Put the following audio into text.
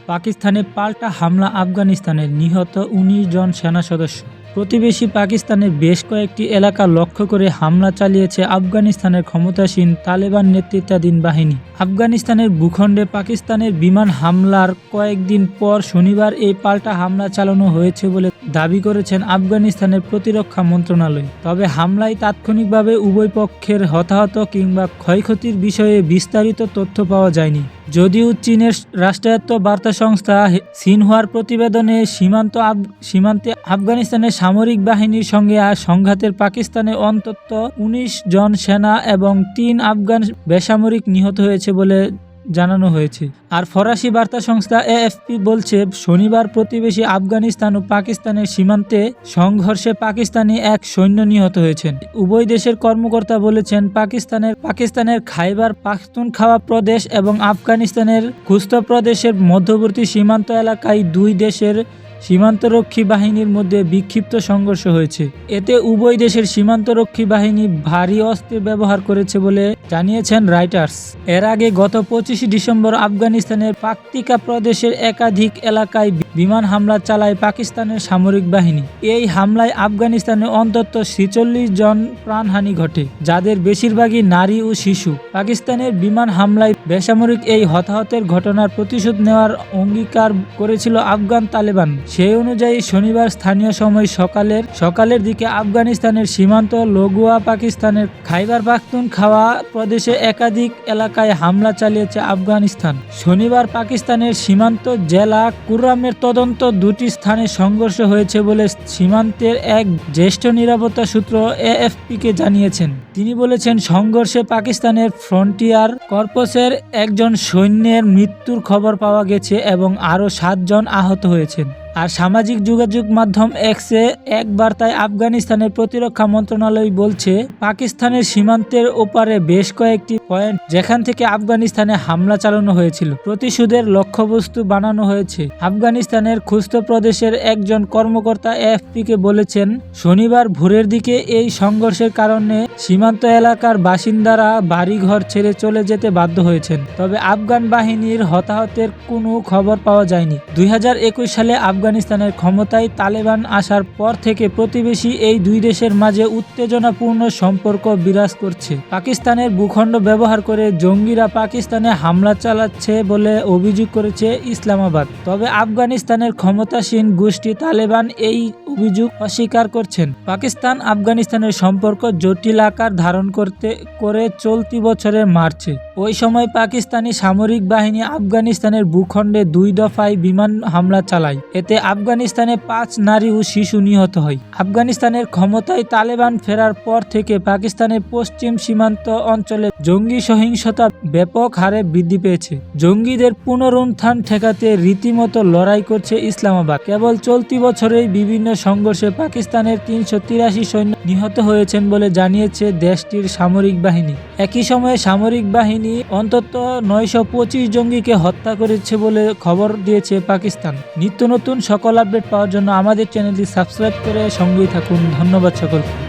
পাকিস্তানে পাল্টা হামলা, আফগানিস্তানের নিহত ১৯ জন সেনা সদস্য। প্রতিবেশী পাকিস্তানের বেশ কয়েকটি এলাকা লক্ষ্য করে হামলা চালিয়েছে আফগানিস্তানের ক্ষমতাসীন তালেবান নেতৃত্বাধীন বাহিনী। আফগানিস্তানের ভূখণ্ডে পাকিস্তানের বিমান হামলার কয়েকদিন পর শনিবার এই পাল্টা হামলা চালানো হয়েছে বলে দাবি করেছেন আফগানিস্তানের প্রতিরক্ষা মন্ত্রণালয়। তবে হামলায় তাৎক্ষণিকভাবে উভয় পক্ষের হতাহত কিংবা ক্ষয়ক্ষতির বিষয়ে বিস্তারিত তথ্য পাওয়া যায়নি। যদিও চীনের রাষ্ট্রায়ত্ত বার্তা সংস্থা সিনহুয়ার প্রতিবেদনে সীমান্তে আফগানিস্তানের সামরিক বাহিনীর সঙ্গে সংঘাতের পাকিস্তানে অন্তত ১৯ জন সেনা এবং ৩ আফগান বেসামরিক নিহত হয়েছে বলে জানানো হয়েছে। আর ফরাসি বার্তা সংস্থা এএফপি বলছে, শনিবার প্রতিবেশী আফগানিস্তান ও পাকিস্তানের সীমান্তে সংঘর্ষে পাকিস্তানি এক সৈন্য নিহত হয়েছেন। উভয় দেশের কর্মকর্তা বলেছেন, পাকিস্তানের খাইবার পাখতুনখাওয়া প্রদেশ এবং আফগানিস্তানের খুস্ত প্রদেশের মধ্যবর্তী সীমান্ত এলাকায় দুই দেশের সীমান্তরক্ষী বাহিনীর মধ্যে বিক্ষিপ্ত সংঘর্ষ হয়েছে। এতে উভয় দেশের সীমান্তরক্ষী বাহিনী ভারী অস্ত্র ব্যবহার করেছে বলে জানিয়েছেন রয়টার্স। এর আগে গত ২৫ ডিসেম্বর আফগানিস্তানের পাকতিকা প্রদেশের একাধিক এলাকায় বিমান হামলা চালায় পাকিস্তানের সামরিক বাহিনী। এই হামলায় আফগানিস্তানে অন্তত ৪৬ জন প্রাণহানি ঘটে, যাদের বেশিরভাগই নারী ও শিশু। পাকিস্তানের বিমান হামলায় বেসামরিক এই হতাহতের ঘটনার প্রতিশোধ নেওয়ার অঙ্গীকার করেছিল আফগান তালেবান। সেই অনুযায়ী শনিবার স্থানীয় সময় সকালের দিকে আফগানিস্তানের সীমান্ত লগোয়া পাকিস্তানের খাইবার পাখতুনখাওয়া প্রদেশে একাধিক এলাকায় হামলা চালিয়েছে আফগানিস্তান। শনিবার পাকিস্তানের সীমান্ত জেলা কুররামের তদন্ত দুটি স্থানে সংঘর্ষ হয়েছে বলে সীমান্তের এক জ্যেষ্ঠ নিরাপত্তা সূত্র এএফপিকে জানিয়েছেন। তিনি বলেছেন, সংঘর্ষে পাকিস্তানের ফ্রন্টিয়ার কর্পসের একজন সৈন্যের মৃত্যুর খবর পাওয়া গেছে এবং আরও ৭ জন আহত হয়েছেন। আর সামাজিক যোগাযোগ মাধ্যম এক্সে এক বার্তায় আফগানিস্তানের প্রতিরক্ষা মন্ত্রণালয় বলছে, পাকিস্তানের সীমান্তের ওপারে বেশ কয়েকটি পয়েন্ট যেখান থেকে আফগানিস্তানে হামলা চালানো হয়েছিল প্রতিশোধের লক্ষ্যবস্তু বানানো হয়েছে। আফগানিস্তানের খুস্ত প্রদেশের একজন কর্মকর্তা এএফপিকে বলেছেন, শনিবার ভোরের দিকে এই সংঘর্ষের কারণে সীমান্ত এলাকার বাসিন্দারা বাড়িঘর ছেড়ে চলে যেতে বাধ্য হয়েছেন। তবে আফগান বাহিনীর হতাহতের কোনো খবর পাওয়া যায়নি। ২০২১ সালে আফগানিস্তানের ক্ষমতায় তালেবান আসার পর থেকে প্রতিবেশী এই দুই দেশের মাঝে উত্তেজনাপূর্ণ সম্পর্ক বিরাজ করছে। পাকিস্তানের ভূখণ্ড ব্যবহার করে জঙ্গিরা পাকিস্তানে হামলা চালাচ্ছে বলে অভিযোগ করেছে ইসলামাবাদ। তবে আফগানিস্তানের ক্ষমতাসীন গোষ্ঠী তালেবান এই অভিযোগ অস্বীকার করছেন। পাকিস্তান আফগানিস্তানের সম্পর্ক জটিল আকার ধারণ করে চলতি বছরের মার্চে ওই সময় পাকিস্তানি সামরিক বাহিনী আফগানিস্তানের ভূখণ্ডে ২ দফায় বিমান হামলা চালায়। এতে আফগানিস্তানে ৫ নারী ও শিশু নিহত হয়। আফগানিস্তানের ক্ষমতায় তালেবান ফেরার পর থেকে পাকিস্তানের পশ্চিম সীমান্ত অঞ্চলে জঙ্গি সহিংসতা ব্যাপক হারে বৃদ্ধি পেয়েছে। জঙ্গিদের পুনরুত্থান ঠেকাতে রীতিমতো লড়াই করছে ইসলামাবাদ। কেবল চলতি বছরেই বিভিন্ন সংঘর্ষে পাকিস্তানের ৩৮৩ সৈন্য নিহত হয়েছেন বলে জানিয়েছে দেশটির সামরিক বাহিনী। একই সময়ে সামরিক বাহিনী অন্তত ৯২৫ জঙ্গিকে হত্যা করেছে বলে খবর দিয়েছে পাকিস্তান। নিত্য নতুন সকল আপডেট পাওয়ার জন্য আমাদের চ্যানেলটি সাবস্ক্রাইব করে সঙ্গেই থাকুন। ধন্যবাদ সকলকে।